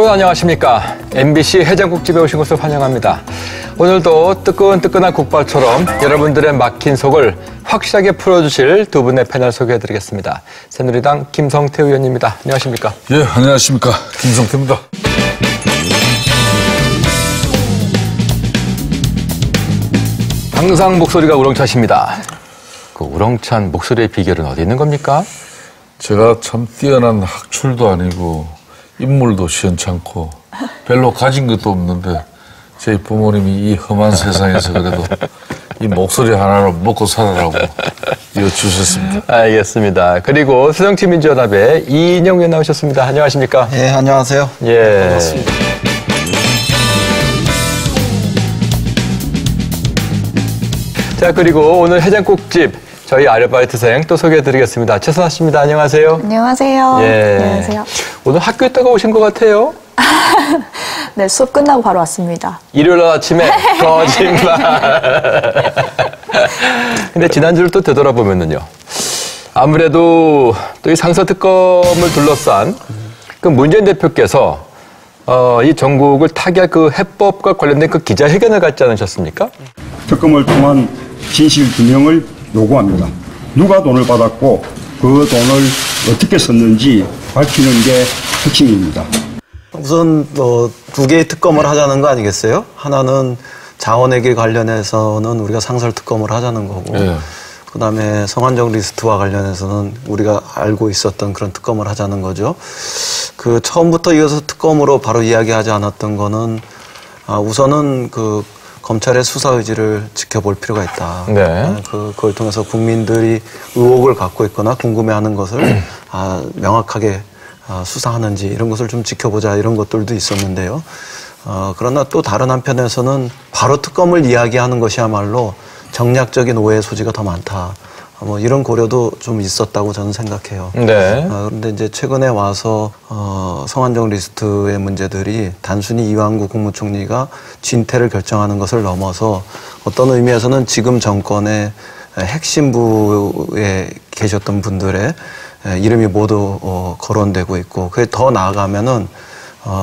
여러분 안녕하십니까. MBC 해장국집에 오신 것을 환영합니다. 오늘도 뜨끈뜨끈한 국밥처럼 여러분들의 막힌 속을 확실하게 풀어주실 두 분의 패널 소개해드리겠습니다. 새누리당 김성태 의원입니다. 안녕하십니까. 예, 안녕하십니까. 김성태입니다. 항상 목소리가 우렁차십니다. 그 우렁찬 목소리의 비결은 어디 있는 겁니까? 제가 참 뛰어난 학출도 아니고 인물도 시원찮고 별로 가진 것도 없는데 저희 부모님이 이 험한 세상에서 그래도 이 목소리 하나로 먹고 살아라고 이어주셨습니다. 알겠습니다. 그리고 새정치민주연합의 이인영 의원 나오셨습니다. 안녕하십니까? 예, 안녕하세요. 예. 반갑습니다. 자, 그리고 오늘 해장국집 저희 아르바이트생 또 소개해드리겠습니다. 최선아 씨입니다. 안녕하세요. 안녕하세요. 예. 안녕하세요. 오늘 학교 있다가 오신 것 같아요. 네, 수업 끝나고 바로 왔습니다. 일요일 아침에 거짓말. 근데 지난주를 또 되돌아보면은요. 아무래도 또 이 상서 특검을 둘러싼 그 문재인 대표께서 이 전국을 타개할 그 해법과 관련된 그 기자회견을 갖지 않으셨습니까? 특검을 통한 진실 규명을 요구합니다. 누가 돈을 받았고 그 돈을 어떻게 썼는지 밝히는 게 핵심입니다. 우선 두 개의 특검을 하자는 거 아니겠어요? 하나는 자원회계 관련해서는 우리가 상설 특검을 하자는 거고 예. 그다음에 성완종 리스트와 관련해서는 우리가 알고 있었던 그런 특검을 하자는 거죠. 그 처음부터 이어서 특검으로 바로 이야기하지 않았던 거는 우선은 그 검찰의 수사 의지를 지켜볼 필요가 있다. 네. 그걸 통해서 국민들이 의혹을 갖고 있거나 궁금해하는 것을 명확하게 수사하는지 이런 것을 좀 지켜보자 이런 것들도 있었는데요. 그러나 또 다른 한편에서는 바로 특검을 이야기하는 것이야말로 정략적인 오해 소지가 더 많다. 뭐 이런 고려도 좀 있었다고 저는 생각해요. 네. 그런데 이제 최근에 와서 성완종 리스트의 문제들이 단순히 이완구 국무총리가 진퇴를 결정하는 것을 넘어서 어떤 의미에서는 지금 정권의 핵심부에 계셨던 분들의 이름이 모두 거론되고 있고 그게 더 나아가면은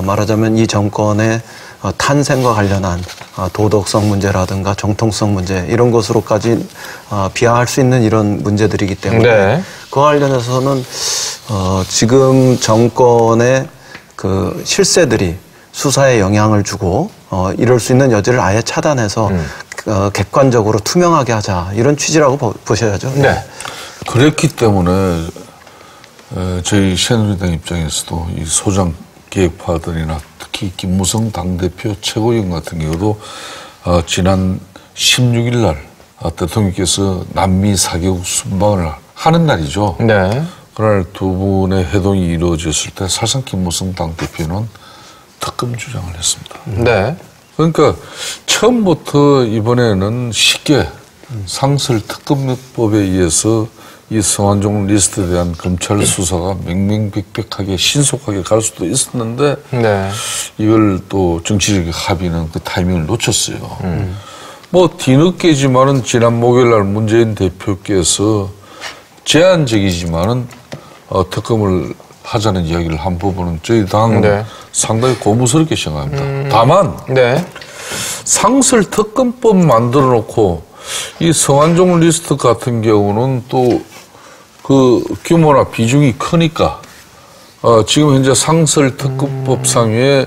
말하자면 이 정권의 탄생과 관련한 도덕성 문제라든가 정통성 문제 이런 것으로까지 비하할 수 있는 이런 문제들이기 때문에 네. 그와 관련해서는 지금 정권의 그 실세들이 수사에 영향을 주고 이럴 수 있는 여지를 아예 차단해서 객관적으로 투명하게 하자 이런 취지라고 보셔야죠. 네. 그랬기 때문에 저희 새누리당 입장에서도 이 소장 개혁파들이나 특히 김무성 당대표 최고위원 같은 경우도 지난 16일 날 대통령께서 남미 4개국 순방을 하는 날이죠. 네. 그날 두 분의 회동이 이루어졌을 때 사실상 김무성 당대표는 특검 주장을 했습니다. 네. 그러니까 처음부터 이번에는 쉽게 상설 특검법에 의해서 이 성완종 리스트에 대한 검찰 수사가 명명백백하게 신속하게 갈 수도 있었는데 네. 이걸 또 정치적 합의는 그 타이밍을 놓쳤어요. 뭐 뒤늦게지만은 지난 목요일 날 문재인 대표께서 제한적이지만은 특검을 하자는 이야기를 한 부분은 저희 당은 네. 상당히 고무스럽게 생각합니다. 다만 네. 상설 특검법 만들어 놓고 이 성완종 리스트 같은 경우는 또 그 규모나 비중이 크니까 지금 현재 상설 특검법상에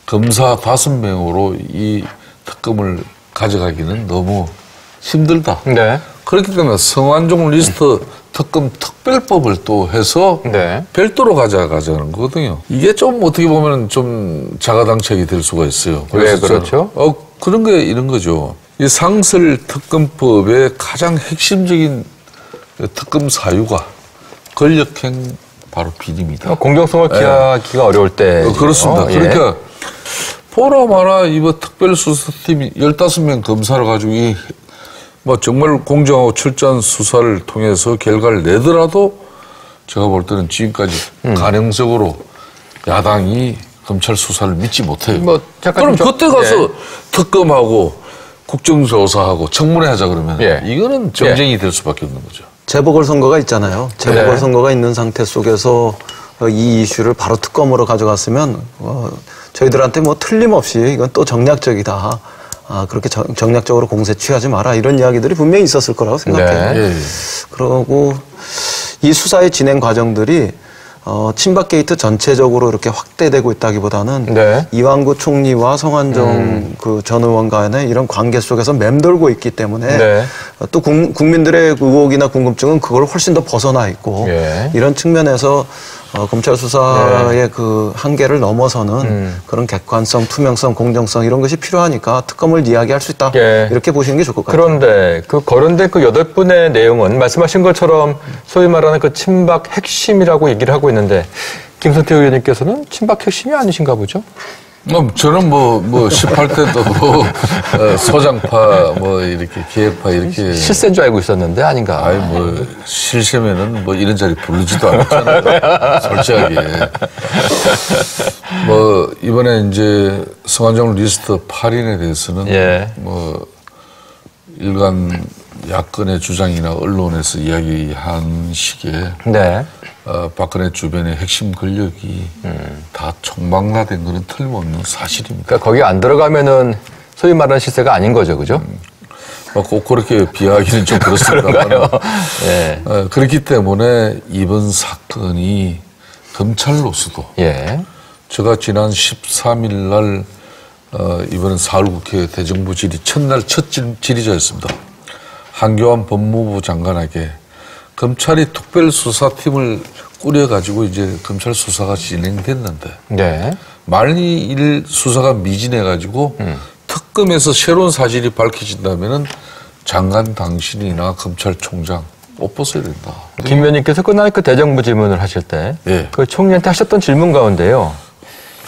검사 5명으로 이 특검을 가져가기는 너무 힘들다. 네. 그렇기 때문에 성완종 리스트 특검 특별법을 또 해서 네. 별도로 가져가자는 거거든요. 이게 좀 어떻게 보면 좀 자가당착이 될 수가 있어요. 왜 그렇죠? 그런 게 이런 거죠. 이 상설 특검법의 가장 핵심적인 특검 사유가 권력행 바로 비리입니다. 공정성을 기하기가 어려울 때. 그렇습니다. 예. 그러니까 보라 마라 이번 특별수사팀이 15명 검사를 가지고 뭐 정말 공정하고 철저한 수사를 통해서 결과를 내더라도 제가 볼 때는 지금까지 가능적으로 야당이 검찰 수사를 믿지 못해요. 뭐 그럼 그때 가서 특검하고 국정조사하고 청문회 하자 그러면 이거는 정쟁이 될 수밖에 없는 거죠. 재보궐선거가 있잖아요. 재보궐선거가 있는 상태 속에서 이 이슈를 바로 특검으로 가져갔으면 저희들한테 뭐 틀림없이 이건 또 정략적이다. 그렇게 정략적으로 공세 취하지 마라. 이런 이야기들이 분명히 있었을 거라고 생각해요. 네. 그러고 이 수사의 진행 과정들이 친박 게이트 전체적으로 이렇게 확대되고 있다기보다는 네. 이완구 총리와 성완종 그 전 의원 간의 이런 관계 속에서 맴돌고 있기 때문에 네. 또 국민들의 의혹이나 궁금증은 그걸 훨씬 더 벗어나 있고 예. 이런 측면에서 검찰 수사의 그 한계를 넘어서는 그런 객관성, 투명성, 공정성 이런 것이 필요하니까 특검을 이야기할 수 있다. 예. 이렇게 보시는 게 좋을 것 같아요. 그런데 그 거론된 그 8분의 내용은 말씀하신 것처럼 소위 말하는 그 친박 핵심이라고 얘기를 하고 있는데 김성태 의원님께서는 친박 핵심이 아니신가 보죠? 저는 18대도 소장파, 이렇게 기획파, 이렇게. 실세인 줄 알고 있었는데 아닌가? 실세면은 이런 자리 부르지도 않았잖아요. 솔직하게. 이번에 이제 성완종 리스트 8인에 대해서는. 예. 일간 야권의 주장이나 언론에서 이야기한 시기에. 네. 박근혜 주변의 핵심 권력이 다 총망라된 것은 틀림없는 사실입니다. 그러니까 거기 안 들어가면은 소위 말하는 실세가 아닌 거죠, 그죠? 꼭 그렇게 비하하기는 좀 그렇습니다만. 예. 그렇기 때문에 이번 사건이 검찰로서도. 예. 제가 지난 13일 날, 이번엔 4월 국회 대정부 질의 첫날 첫 질의자였습니다. 한교안 법무부 장관에게 검찰이 특별수사팀을 꾸려가지고 이제 검찰 수사가 진행됐는데. 네. 만일 수사가 미진해가지고 특검에서 새로운 사실이 밝혀진다면은 장관 당신이나 검찰총장 못 벗어야 된다. 김 의원님께서 끝날 그 대정부 질문을 하실 때. 예. 그 총리한테 하셨던 질문 가운데요.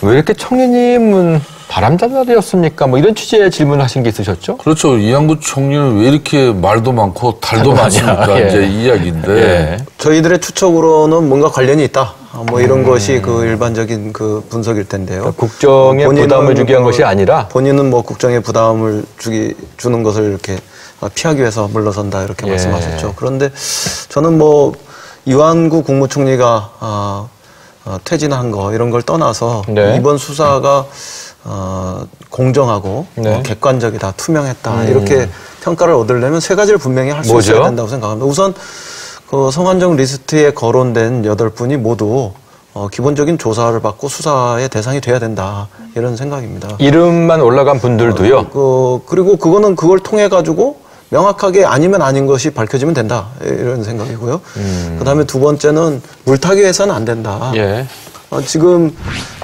왜 이렇게 총리님은 바람잡이였습니까? 이런 취지의 질문을 하신 게 있으셨죠? 그렇죠. 이양구 총리는 왜 이렇게 말도 많고 달도 많습니까? 예. 이제 이 이야기인데. 예. 저희들의 추측으로는 뭔가 관련이 있다. 이런 것이 그 일반적인 그 분석일 텐데요. 그러니까 국정에 본인은 부담을 주기 위한 것이 아니라 본인은 국정에 부담을 주는 것을 이렇게 피하기 위해서 물러선다 이렇게 예. 말씀하셨죠. 그런데 저는 이완구 국무총리가 퇴진한 거 이런 걸 떠나서 네. 이번 수사가 공정하고 네. 객관적이다, 투명했다 이렇게 평가를 얻으려면 세 가지를 분명히 할 수 뭐죠? 있어야 된다고 생각합니다. 우선 그 성완종 리스트에 거론된 8분이 모두 기본적인 조사를 받고 수사의 대상이 돼야 된다 이런 생각입니다. 이름만 올라간 분들도요. 그리고 그걸 통해 가지고 명확하게 아니면 아닌 것이 밝혀지면 된다 이런 생각이고요. 그다음에 두 번째는 물타기 해서는 안 된다. 예. 지금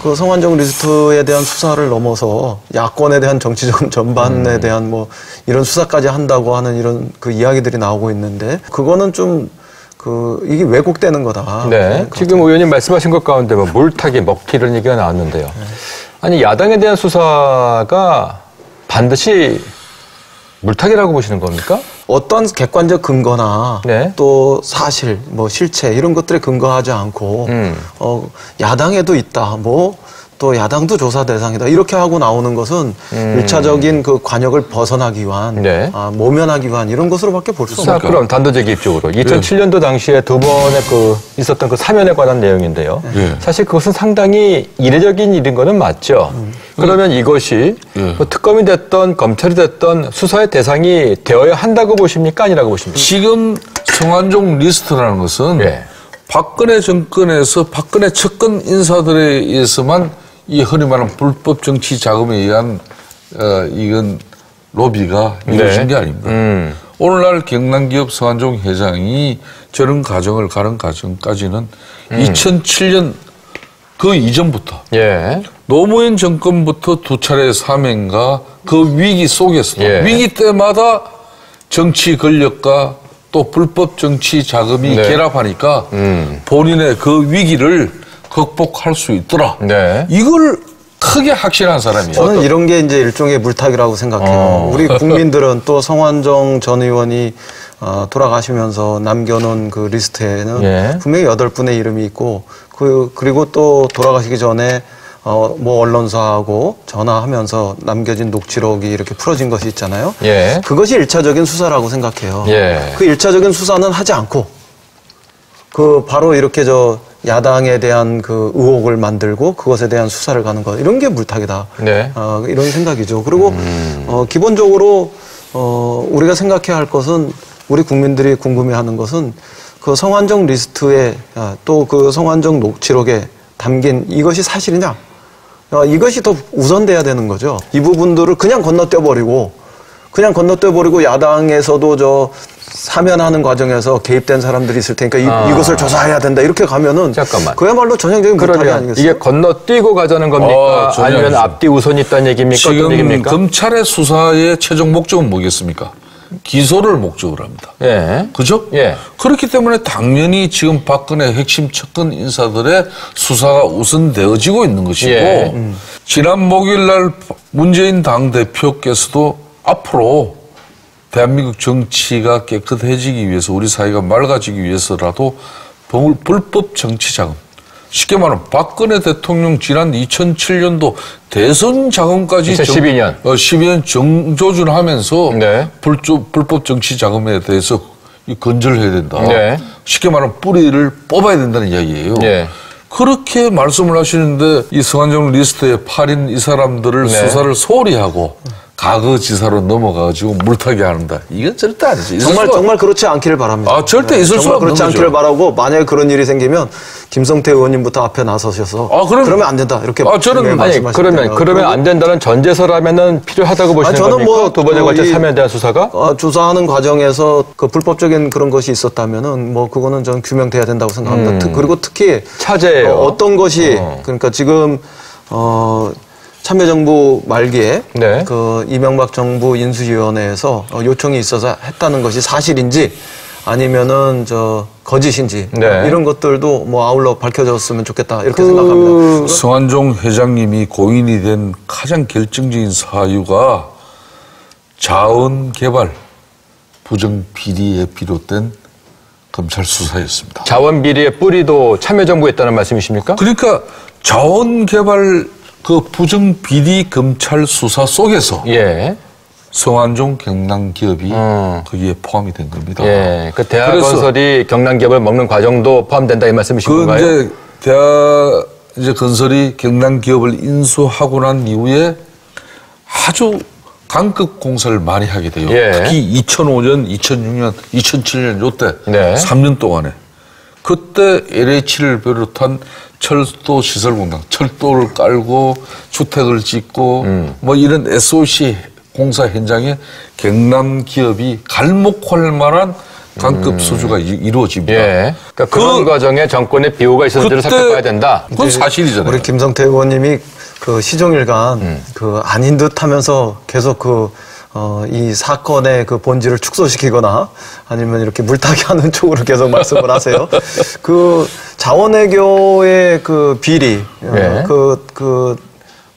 그 성완종 리스트에 대한 수사를 넘어서 야권에 대한 정치적 전반에 대한 이런 수사까지 한다고 하는 이런 그 이야기들이 나오고 있는데 그거는 좀 이게 왜곡되는 거다. 네. 지금 의원님 말씀하신 것 가운데 물타기, 먹튀 이런 얘기가 나왔는데요. 아니 야당에 대한 수사가 반드시 물타기라고 보시는 겁니까? 어떤 객관적 근거나 네. 또 사실, 실체 이런 것들에 근거하지 않고 야당에도 있다, 또 야당도 조사 대상이다 이렇게 하고 나오는 것은 일차적인 그 관역을 벗어나기 위한, 네. 모면하기 위한 이런 것으로밖에 볼 수 자, 없습니다. 그럼 단도직입 쪽으로 2007년도 당시에 두 번의 있었던 그 사면에 관한 내용인데요. 예. 사실 그것은 상당히 이례적인 일인 거는 맞죠. 그러면 이것이 특검이 됐던 검찰이 됐던 수사의 대상이 되어야 한다고 보십니까? 아니라고 보십니까? 지금 성완종 리스트라는 것은 예. 박근혜 정권에서 박근혜 측근 인사들에 의해서만 이 흔히 말하는 불법 정치 자금에 의한 이건 로비가 이루어진 게 아닙니다. 오늘날 경남기업 성완종 회장이 저런 가정을 가는 과정까지는 2007년 그 이전부터 예. 노무현 정권부터 두 차례 사면과 그 위기 속에서도 위기 때마다 정치 권력과 또 불법 정치 자금이 결합하니까 본인의 그 위기를 극복할 수 있더라. 네. 이걸 크게 확신한 사람이에요. 저는 이런 게 이제 일종의 물타기라고 생각해요. 우리 국민들은 또 성완종 전 의원이 돌아가시면서 남겨놓은 그 리스트에는 분명히 8분의 이름이 있고 그리고 또 돌아가시기 전에 언론사하고 전화하면서 남겨진 녹취록이 이렇게 풀어진 것이 있잖아요. 예. 그것이 1차적인 수사라고 생각해요. 예. 그 1차적인 수사는 하지 않고 바로 이렇게 야당에 대한 그 의혹을 만들고 그것에 대한 수사를 가는 것 이런 게 물타기다. 네. 이런 생각이죠. 그리고 기본적으로 우리가 생각해야 할 것은 우리 국민들이 궁금해하는 것은 그 성완종 리스트에 또 그 성완종 녹취록에 담긴 이것이 사실이냐? 이것이 더 우선돼야 되는 거죠. 이 부분들을 그냥 건너뛰어버리고 야당에서도 저 사면하는 과정에서 개입된 사람들이 있을 테니까 이것을 조사해야 된다 이렇게 가면은 잠깐만. 그야말로 전형적인 물타기 그러면 아니겠어요? 이게 건너뛰고 가자는 겁니까? 전혀 아니면 아니죠. 앞뒤 우선이 있다는 얘기입니까? 어떤 지금 얘기입니까? 검찰의 수사의 최종 목적은 뭐겠습니까? 기소를 목적으로 합니다. 예. 그죠? 예. 그렇기 때문에 당연히 지금 박근혜 핵심 측근 인사들의 수사가 우선되어지고 있는 것이고 예. 지난 목요일 날 문재인 당대표께서도 앞으로 대한민국 정치가 깨끗해지기 위해서 우리 사회가 맑아지기 위해서라도 불법 정치 자금 쉽게 말하면 박근혜 대통령 지난 2007년도 대선 자금까지 2012년. 12년 정조준하면서 네. 불법 정치 자금에 대해서 건절해야 된다. 네. 쉽게 말하면 뿌리를 뽑아야 된다는 이야기예요. 네. 그렇게 말씀을 하시는데 이 성완종 리스트의 8인 이 사람들을 네. 수사를 소홀히 하고 과거지사로 넘어가가지고 물타기 한다. 이건 절대 아니죠. 정말 그렇지 않기를 바랍니다. 절대 있을 수 정말 없는 그렇지 거죠. 않기를 바라고 만약에 그런 일이 생기면 김성태 의원님부터 앞에 나서셔서 그러면 안 된다 이렇게 저는 아니 말씀하시면 그러면 안 된다는 전제서라면은 필요하다고 보시는 저는 겁니까? 뭐 두 번째 관찰 사면에 대한 수사가? 조사하는 과정에서 그 불법적인 그런 것이 있었다면은 뭐 그거는 저는 규명돼야 된다고 생각합니다. 그리고 특히 차제예요. 어떤 것이 그러니까 지금 참여정부 말기에 네. 그 이명박 정부 인수위원회에서 요청이 있어서 했다는 것이 사실인지 아니면은 거짓인지 네. 이런 것들도 뭐 아울러 밝혀졌으면 좋겠다 이렇게 생각합니다. 성완종 회장님이 고인이 된 가장 결정적인 사유가 자원 개발 부정 비리에 비롯된 검찰 수사였습니다. 자원 비리의 뿌리도 참여정부에 있다는 말씀이십니까? 그러니까 자원 개발 그 부정 비리 검찰 수사 속에서 예. 성완종 경남 기업이 거기에 포함이 된 겁니다. 예. 그 대하건설이 경남 기업을 먹는 과정도 포함된다 이 말씀이신 건가요? 이제 건설이 경남 기업을 인수하고 난 이후에 아주 강급 공사를 많이 하게 돼요. 예. 특히 2005년, 2006년, 2007년 요때 네. 3년 동안에 그때 LH를 비롯한 철도 시설공단, 철도를 깔고 주택을 짓고 뭐 이런 SOC 공사 현장에 경남 기업이 갈목할 만한 강급 수주가 이루어집니다. 예. 그러니까 그런 과정에 정권의 비호가 있었는지를 살펴봐야 된다. 그건 사실이잖아요. 우리 김성태 의원님이 그 시종일관 그 아닌 듯 하면서 계속 이 사건의 그 본질을 축소시키거나 아니면 이렇게 물타기하는 쪽으로 계속 말씀을 하세요. 그 자원외교의 그 비리, 네. 그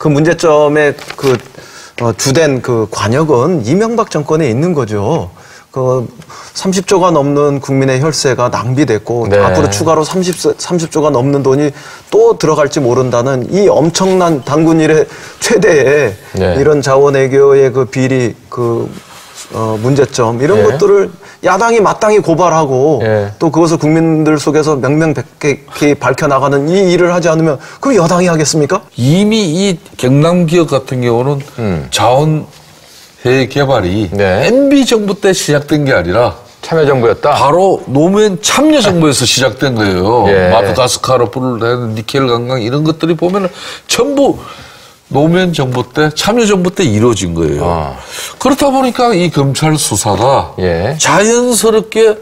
문제점의 주된 그 관역은 이명박 정권에 있는 거죠. 30조가 넘는 국민의 혈세가 낭비됐고 네. 앞으로 추가로 30조가 넘는 돈이 또 들어갈지 모른다는 이 엄청난 당군 일의 최대의 네. 이런 자원외교의 그 비리 문제점 이런 네. 것들을 야당이 마땅히 고발하고 네. 또 그것을 국민들 속에서 명명백백히 밝혀나가는 이 일을 하지 않으면 그럼 여당이 하겠습니까? 이미 이 경남 기업 같은 경우는 자원회 개발이 네. MB 정부 때 시작된 게 아니라 참여정부였다. 바로 노무현 참여정부에서 시작된 거예요. 예. 마다가스카르 불을 니켈 관광 이런 것들이 보면은 전부 노무현 정부 때 참여정부 때 이루어진 거예요. 그렇다 보니까 이 검찰 수사가 예. 자연스럽게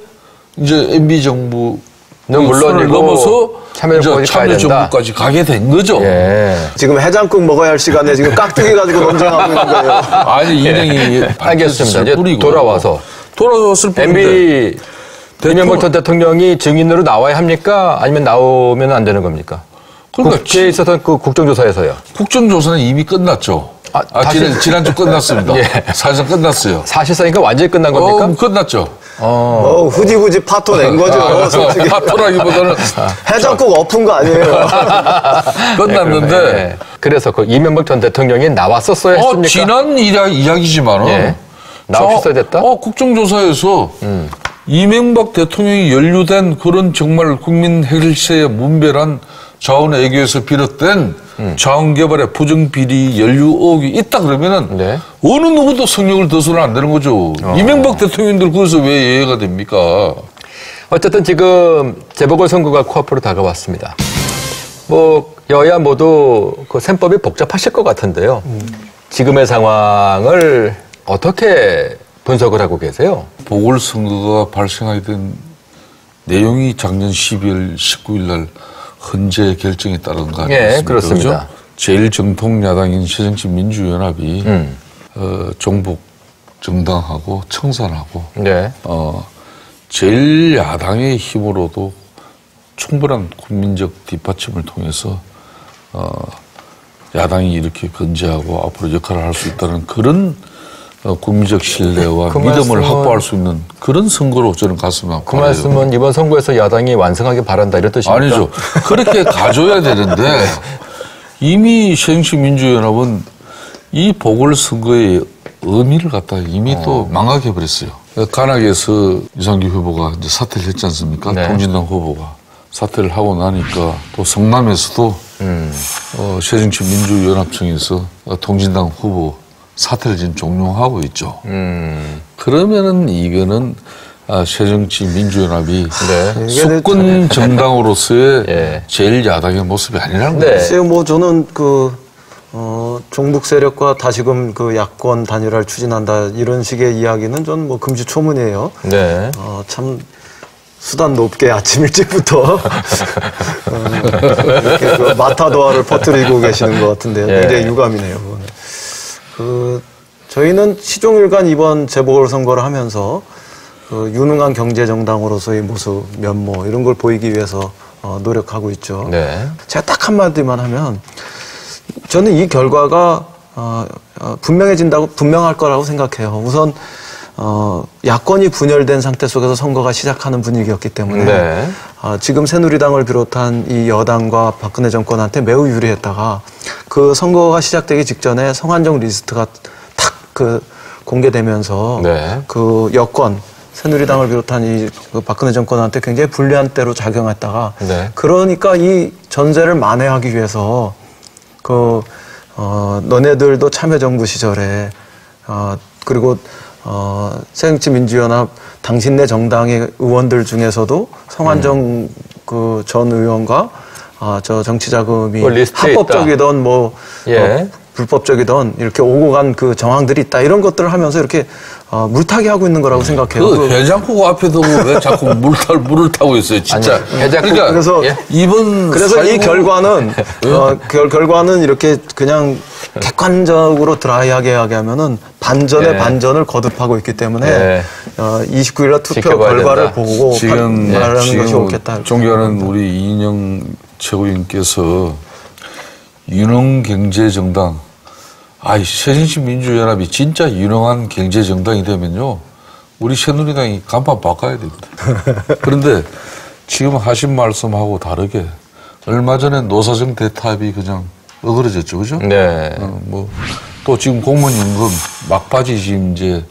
이제 MB 정부 물론이고 넘어서 참여정부까지 가게 된 거죠. 예. 지금 해장국 먹어야 할 시간에 지금 깍두기 가지고 논쟁하고 있는 거예요. 아니 인행이 알겠습니다. 이제 뿌리고. 돌아왔을 뿐인데 MB 이명박 전 대통령이 증인으로 나와야 합니까? 아니면 나오면 안 되는 겁니까? 그러니까 국회에 있었던 그 국정조사에서요. 국정조사는 이미 끝났죠. 지난주 끝났습니다. 예. 사실상 끝났어요. 사실상이니까 완전히 끝난 겁니까? 끝났죠. 후지부지 파토 낸 거죠. 솔직히. 파토라기보다는 해장국 엎은 거 아니에요. 끝났는데. 예. 그래서 그 이명박 전 대통령이 나왔었어야 했습니까? 지난 이야기지만은. 예. 나오셨어야 됐다? 국정조사에서 이명박 대통령이 연루된 그런 정말 국민 헬스의 문별한 자원외교에서 비롯된 자원개발의 부정비리 연루 의혹이 있다 그러면은 네. 어느 누구도 성령을 더서는 안 되는 거죠. 이명박 대통령들 거기서 왜 예외가 됩니까? 어쨌든 지금 재보궐선거가 코앞으로 다가왔습니다. 뭐 여야 모두 그 셈법이 복잡하실 것 같은데요. 지금의 상황을 어떻게 분석을 하고 계세요? 보궐선거가 발생하게 된 내용이 작년 12월 19일 날 헌재 결정에 따른 거 아니겠습니까? 예, 그렇습니다. 그렇죠? 제일 정통 야당인 새정치민주연합이 종북 정당하고 청산하고 네. 제일 야당의 힘으로도 충분한 국민적 뒷받침을 통해서 야당이 이렇게 건재하고 앞으로 역할을 할 수 있다는 그런 국민적 신뢰와 그 믿음을 말씀은- 확보할 수 있는 그런 선거로 저는 갔으면 그 말씀은 이번 선거에서 야당이 완성하게 바란다 이런 뜻입니까? 아니죠. 그렇게 가져야 되는데 이미 새정치민주연합은 이 보궐선거의 의미를 갖다 이미 또 망각해버렸어요. 간악에서 유상규 후보가 이제 사퇴를 했지 않습니까? 네. 통진당 후보가 사퇴를 하고 나니까 또 성남에서도 새정치민주연합청에서 통진당 후보 사퇴를 지금 종용하고 있죠. 그러면은 이거는 새정치민주연합이 네. 수권 정당으로서의 예. 제일 야당의 모습이 아니라는 네. 거예요. 글쎄요, 뭐 저는 종북 세력과 다시금 그 야권 단일화를 추진한다 이런 식의 이야기는 전 뭐 금지초문이에요. 네. 참 수단 높게 아침 일찍부터 이렇게 그 마타도아를 퍼뜨리고 계시는 것 같은데요. 예. 굉장히 유감이네요. 저희는 시종일관 이번 재보궐선거를 하면서 그 유능한 경제정당으로서의 모습, 면모 이런 걸 보이기 위해서 노력하고 있죠. 네. 제가 딱 한마디만 하면 저는 이 결과가 분명할 거라고 생각해요. 우선 야권이 분열된 상태 속에서 선거가 시작하는 분위기였기 때문에 네. 지금 새누리당을 비롯한 이 여당과 박근혜 정권한테 매우 유리했다가 그 선거가 시작되기 직전에 성한종 리스트가 탁 공개되면서 네. 그 여권 새누리당을 비롯한 그 박근혜 정권한테 굉장히 불리한 때로 작용했다가 네. 그러니까 이 전제를 만회하기 위해서 너네들도 참여정부 시절에 그리고 새정치민주연합 당신네 당신의 의원들 중에서도 성한종 그 전 의원과 저 정치자금이 그 리스트에 합법적이던 예. 불법적이던 이렇게 오고 간 그 정황들이 있다 이런 것들을 하면서 이렇게 물타기 하고 있는 거라고 생각해요. 그 해장국 앞에 두고 왜 자꾸 물을 타고 있어요, 진짜. 아니, 해장국 그러니까 그래서 예? 그래서 이 결과는 결과는 이렇게 그냥 객관적으로 드라이하게 하면은 반전의 예. 반전을 거듭하고 있기 때문에 예. 29일날 투표 지켜봐야 결과를 된다. 보고 말하는 것이 옳겠다. 존경하는 우리 이인영 최고위원께서 유능경제정당, 새정치민주연합이 진짜 유능한 경제정당이 되면요, 우리 새누리당이 간판 바꿔야 됩니다. 그런데 지금 하신 말씀하고 다르게 얼마 전에 노사정 대타협이 그냥 어그러졌죠, 그죠? 네. 또 지금 공무원연금 막바지 지금 이제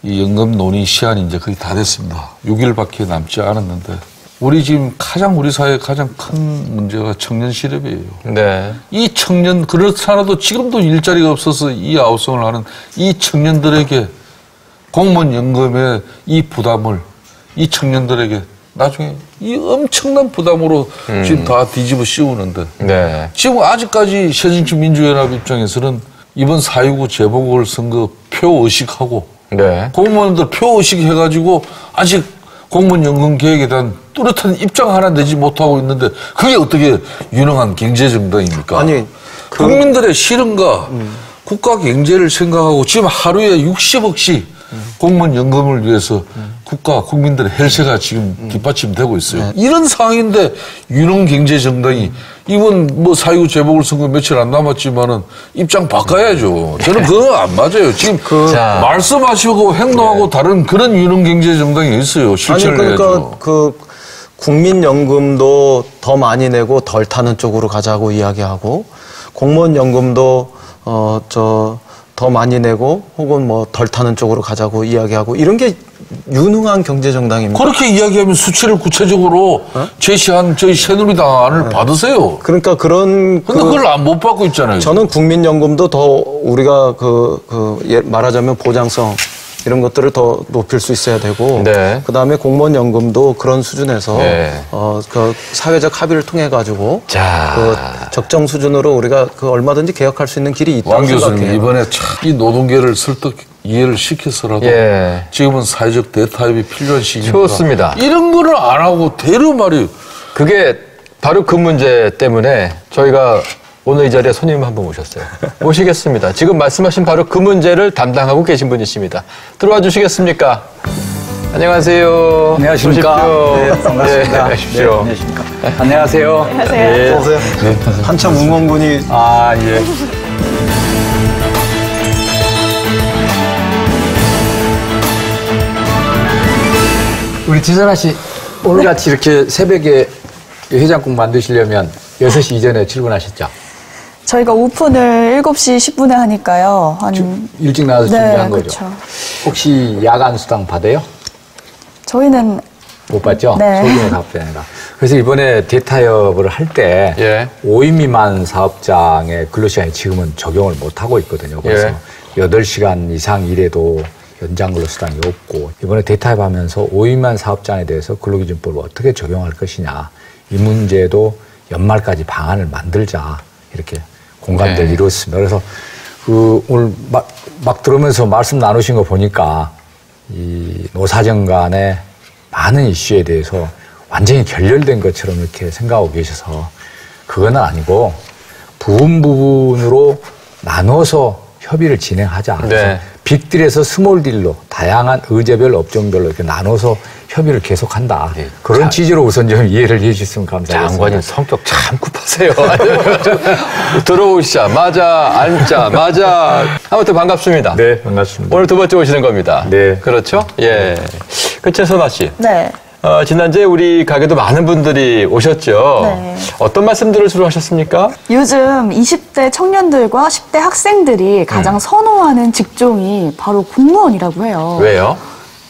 이 연금 논의 시한이 이제 거의 다 됐습니다. 6일밖에 남지 않았는데 우리 지금 우리 사회의 가장 큰 문제가 청년 실업이에요. 네. 이 청년, 그렇지 않아도 지금도 일자리가 없어서 이 아우성을 하는 이 청년들에게 공무원 연금의 이 부담을 이 청년들에게 나중에 이 엄청난 부담으로 지금 다 뒤집어 씌우는데 네. 지금 아직까지 새정치민주연합 입장에서는 이번 4.19 재보궐선거 표의식하고 네. 공무원들 표의식 해가지고 아직 공무원 연금 계획에 대한 뚜렷한 입장 하나 내지 못하고 있는데 그게 어떻게 유능한 경제정당입니까? 아니, 국민들의 실현과 국가 경제를 생각하고 지금 하루에 60억씩 공무원 연금을 위해서 국민들의 헬스가 지금 뒷받침되고 있어요. 이런 상황인데 유능 경제정당이 이번 4.19 재보궐선거 며칠 안 남았지만은 입장 바꿔야죠. 저는 그거 안 맞아요. 지금 자. 말씀하시고 행동하고 다른 그런 유능 경제정당이 있어요. 실천을 그러니까 해야죠. 국민연금도 더 많이 내고 덜 타는 쪽으로 가자고 이야기하고 공무원연금도 더 많이 내고 혹은 덜 타는 쪽으로 가자고 이야기하고 이런 게 유능한 경제정당입니다. 그렇게 이야기하면 수치를 구체적으로 제시한 저희 새누리당을 받으세요. 그러니까 그런 근데 그걸 못 받고 있잖아요. 저는 국민연금도 더 우리가 말하자면 보장성 이런 것들을 더 높일 수 있어야 되고, 네. 그다음에 공무원연금도 그런 수준에서 네. 그 사회적 합의를 통해 가지고 자. 그 적정 수준으로 우리가 그 얼마든지 개혁할 수 있는 길이 있다고 왕 교수님 생각해요. 이번에 참 이 노동계를 설득 이해를 시켜서라도 예. 지금은 사회적 대타협이 필요한 시기입니다. 좋습니다. 이런 거를 안 하고 대려 말이 그게 바로 그 문제 때문에 저희가 오늘 이 자리에 손님 한 분 오셨어요. 모시겠습니다. 지금 말씀하신 바로 그 문제를 담당하고 계신 분이십니다. 들어와 주시겠습니까? 안녕하세요. 안녕하십니까. 오십시오. 네, 반갑습니다. 네, 오십시오. 안녕하십니까. 안녕하세요. 안녕하세요. 어서오세요. 한참 응원군이 아, 예. 우리 지선아 씨, 오늘같이 이렇게 새벽에 해장국 만드시려면 6시 이전에 출근하셨죠? 저희가 오픈을 7시 10분에 하니까요. 일찍 나와서 네, 준비한 거죠? 그렇죠. 혹시 야간 수당 받아요? 저희는 못 받죠? 네. 소규모 사업자니까. 그래서 이번에 대타협을 할 때 예. 5인 미만 사업장의 근로시간이 지금은 적용을 못 하고 있거든요. 그래서 예. 8시간 이상 일해도 연장 근로수당이 없고, 이번에 대타협하면서 5인 미만 사업장에 대해서 근로기준법을 어떻게 적용할 것이냐, 이 문제도 연말까지 방안을 만들자, 이렇게 공감대를 네. 이뤘습니다. 그래서 오늘 막 들으면서 말씀 나누신 거 보니까 이 노사정 간의 많은 이슈에 대해서 완전히 결렬된 것처럼 이렇게 생각하고 계셔서 그건 아니고 부분으로 나눠서 협의를 진행하자. 그래서 네. 빅딜에서 스몰딜로 다양한 의제별 업종별로 이렇게 나눠서 협의를 계속한다. 네. 그런 취지로 우선 좀 이해를 해주셨으면 감사하겠습니다. 장관님 성격 참 급하세요. 들어오시자마자 앉자마자 아무튼 반갑습니다. 네, 반갑습니다. 오늘 두 번째 오시는 겁니다. 네. 그렇죠? 예. 최선아 씨. 네. 지난주에 우리 가게도 많은 분들이 오셨죠? 네. 어떤 말씀들을 주로 하셨습니까? 요즘 20대 청년들과 10대 학생들이 가장 선호하는 직종이 바로 공무원이라고 해요. 왜요?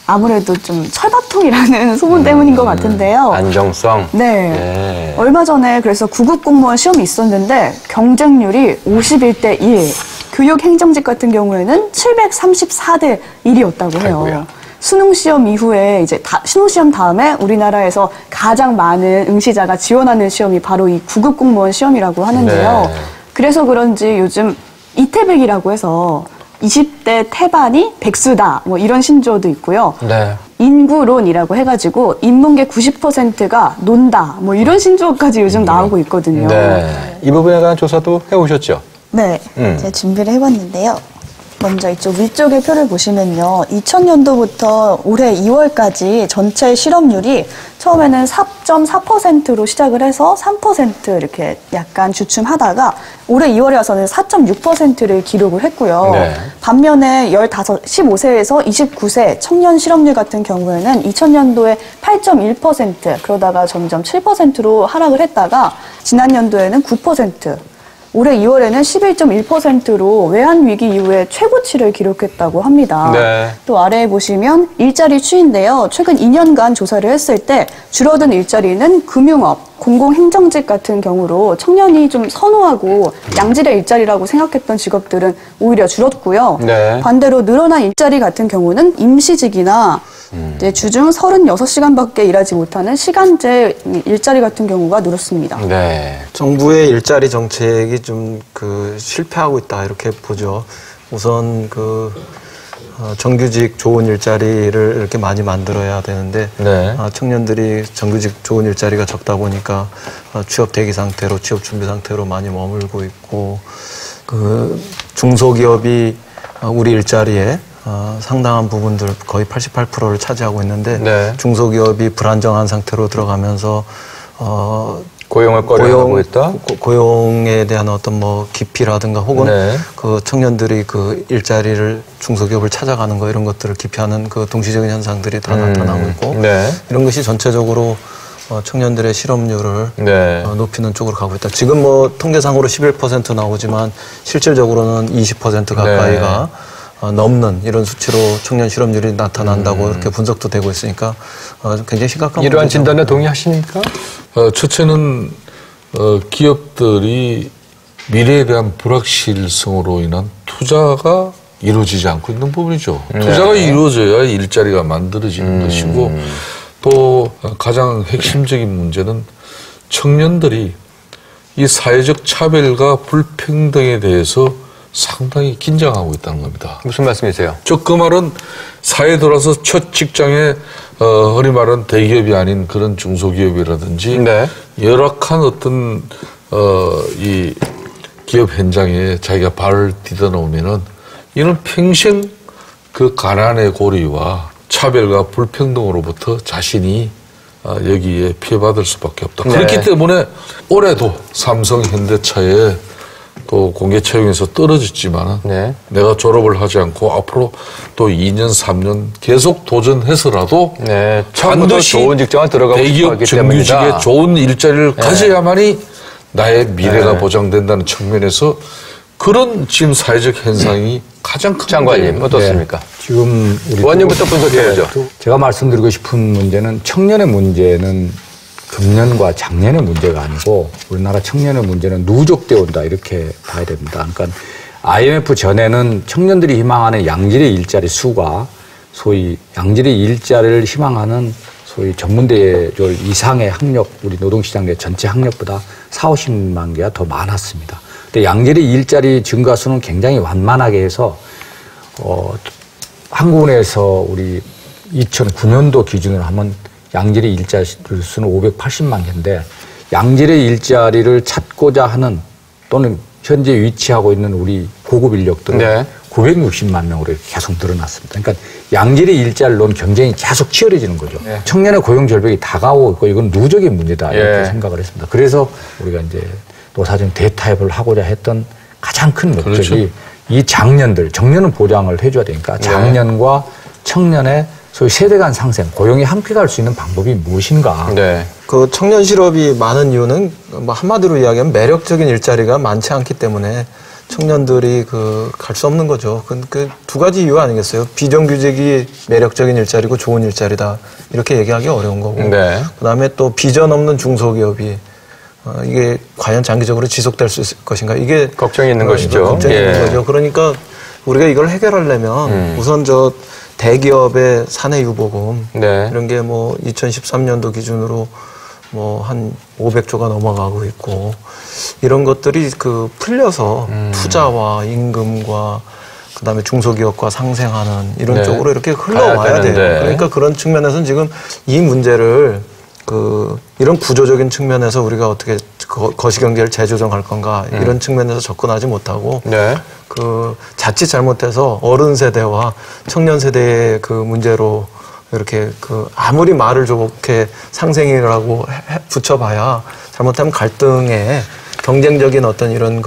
아무래도 좀 철밥통이라는 소문 때문인 것 같은데요. 안정성. 네. 예. 얼마 전에 그래서 9급 공무원 시험이 있었는데 경쟁률이 51대 1, 교육행정직 같은 경우에는 734대 1이었다고 해요. 아이고야. 수능 시험 이후에 이제 수능 시험 다음에 우리나라에서 가장 많은 응시자가 지원하는 시험이 바로 이 9급 공무원 시험이라고 하는데요. 네. 그래서 그런지 요즘 이태백이라고 해서 20대 태반이 백수다 뭐 이런 신조어도 있고요. 네. 인구론이라고 해가지고 인문계 90%가 논다 뭐 이런 신조어까지 요즘 나오고 있거든요. 네. 이 부분에 관한 조사도 해오셨죠? 네, 제가 준비를 해봤는데요. 먼저 이쪽 위쪽의 표를 보시면요. 2000년도부터 올해 2월까지 전체 실업률이 처음에는 4.4%로 시작을 해서 3% 이렇게 약간 주춤하다가 올해 2월에 와서는 4.6%를 기록을 했고요. 네. 반면에 15세에서 29세 청년 실업률 같은 경우에는 2000년도에 8.1% 그러다가 점점 7%로 하락을 했다가 지난 연도에는 9%, 올해 2월에는 11.1%로 외환위기 이후에 최고치를 기록했다고 합니다. 네. 또 아래에 보시면 일자리 추이인데요. 최근 2년간 조사를 했을 때 줄어든 일자리는 금융업, 공공행정직 같은 경우로 청년이 좀 선호하고 양질의 일자리라고 생각했던 직업들은 오히려 줄었고요. 네. 반대로 늘어난 일자리 같은 경우는 임시직이나 이제 주중 36시간밖에 일하지 못하는 시간제 일자리 같은 경우가 늘었습니다. 네. 정부의 일자리 정책이 좀 실패하고 있다 이렇게 보죠. 우선 정규직 좋은 일자리를 이렇게 많이 만들어야 되는데 네. 청년들이 정규직 좋은 일자리가 적다 보니까 취업 대기 상태로 취업 준비 상태로 많이 머물고 있고 중소기업이 우리 일자리에 상당한 부분들 거의 88%를 차지하고 있는데 네. 중소기업이 불안정한 상태로 들어가면서 고용을 꺼려하고 있다? 고용에 대한 어떤 기피라든가 혹은 네. 청년들이 일자리를 중소기업을 찾아가는 거 이런 것들을 기피하는 동시적인 현상들이 다 나타나고 있고 네. 이런 것이 전체적으로 청년들의 실업률을 네. 높이는 쪽으로 가고 있다. 지금 통계상으로 11% 나오지만 실질적으로는 20% 가까이가 넘는 이런 수치로 청년 실업률이 나타난다고 이렇게 분석도 되고 있으니까 굉장히 심각한 이러한 문제죠. 진단에 동의하십니까? 첫째는 기업들이 미래에 대한 불확실성으로 인한 투자가 이루어지지 않고 있는 부분이죠. 투자가 이루어져야 일자리가 만들어지는 것이고 또 가장 핵심적인 문제는 청년들이 이 사회적 차별과 불평등에 대해서 상당히 긴장하고 있다는 겁니다. 무슨 말씀이세요? 즉 그 말은 사회에 들어와서 첫 직장에 흔히 말하는 대기업이 아닌 그런 중소기업이라든지 네. 열악한 어떤 이 기업 현장에 자기가 발을 디뎌놓으면은 이는 평생 그 가난의 고리와 차별과 불평등으로부터 자신이 여기에 피해받을 수밖에 없다. 네. 그렇기 때문에 올해도 삼성 현대차에 또 공개 채용에서 떨어졌지만 네. 내가 졸업을 하지 않고 앞으로 또 2년, 3년 계속 도전해서라도 네, 처음부터 반드시 좋은 직장을 들어가고 싶어 대기업 하기 정규직에 때문이다. 좋은 일자리를 가져야만이 나의 미래가 네. 보장된다는 측면에서 그런 지금 사회적 현상이 가장 큰 장관님 문제예요. 어떻습니까? 지금 우리 의원님부터 분석해보죠. 제가 말씀드리고 싶은 문제는 청년의 문제는 금년과 작년의 문제가 아니고 우리나라 청년의 문제는 누적되어 온다 이렇게 봐야 됩니다. 그러니까 IMF 전에는 청년들이 희망하는 양질의 일자리 수가 소위 양질의 일자리를 희망하는 소위 전문대졸 이상의 학력, 우리 노동시장 내 전체 학력보다 40~50만 개가 더 많았습니다. 근데 양질의 일자리 증가 수는 굉장히 완만하게 해서 한국은행에서 우리 2009년도 기준으로 하면 양질의 일자리 수는 580만 개인데 양질의 일자리를 찾고자 하는 또는 현재 위치하고 있는 우리 고급 인력들은 네. 960만 명으로 이렇게 계속 늘어났습니다. 그러니까 양질의 일자리를 놓은 경쟁이 계속 치열해지는 거죠. 네. 청년의 고용 절벽이 다가오고 있고 이건 누적인 문제다 이렇게 예. 생각을 했습니다. 그래서 우리가 이제 노사정 대타협을 하고자 했던 가장 큰 목적이 그렇죠. 이 장년들, 정년은 보장을 해줘야 되니까 장년과 청년의 소위 세대 간 상생, 고용이 함께 갈 수 있는 방법이 무엇인가. 네. 그 청년 실업이 많은 이유는 뭐 한마디로 이야기하면 매력적인 일자리가 많지 않기 때문에 청년들이 갈 수 없는 거죠. 그 두 가지 이유 아니겠어요? 비정규직이 매력적인 일자리고 좋은 일자리다 이렇게 얘기하기 어려운 거고. 네. 그다음에 또 비전 없는 중소기업이 이게 과연 장기적으로 지속될 수 있을 것인가 이게 걱정이 있는 것이죠. 걱정이 예. 있는 거죠. 그러니까 우리가 이걸 해결하려면 우선 대기업의 사내 유보금 네. 이런 게 뭐 2013년도 기준으로 뭐 한 500조가 넘어가고 있고 이런 것들이 풀려서 투자와 임금과 그다음에 중소기업과 상생하는 이런 네. 쪽으로 이렇게 흘러와야 가야 돼요. 되는데. 그러니까 그런 측면에서는 지금 이 문제를 이런 구조적인 측면에서 우리가 어떻게 거시경제를 재조정할 건가 이런 측면에서 접근하지 못하고 네. 자칫 잘못해서 어른 세대와 청년 세대의 문제로 이렇게 아무리 말을 좋게 상생이라고 붙여봐야 잘못하면 갈등에 경쟁적인 어떤 이런